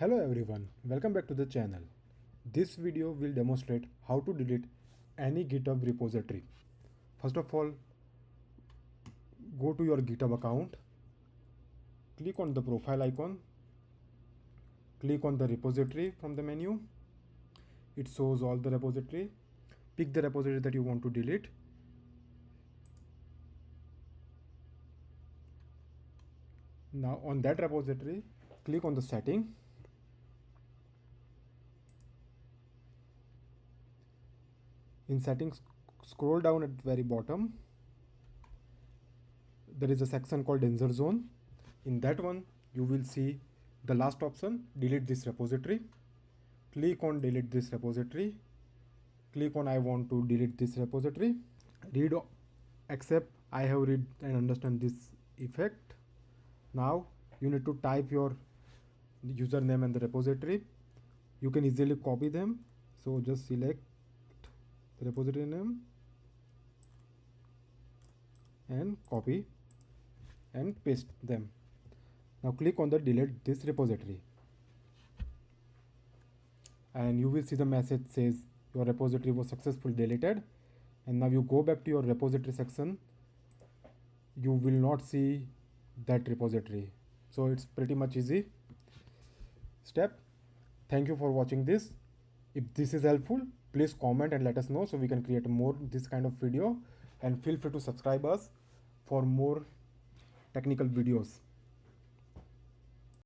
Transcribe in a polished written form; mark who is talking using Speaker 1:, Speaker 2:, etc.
Speaker 1: Hello everyone, welcome back to the channel. This video will demonstrate how to delete any GitHub repository. First of all, go to your GitHub account, click on the profile icon, click on the repository from the menu. It shows all the repository. Pick the repository that you want to delete. Now on that repository, click on the setting. In settings, scroll down at the very bottom. There is a section called danger zone. In that one, you will see the last option, delete this repository. Click on delete this repository. Click on I want to delete this repository. Read accept I have read and understand this effect. Now you need to type your username and the repository. You can easily copy them. So just select the repository name and copy and paste them. Now click on the delete this repository and you will see the message says your repository was successfully deleted. And now you go back to your repository section, you will not see that repository. So it's pretty much easy step. Thank you for watching this. If this is helpful, please comment and let us know so we can create more this kind of video, and feel free to subscribe us for more technical videos.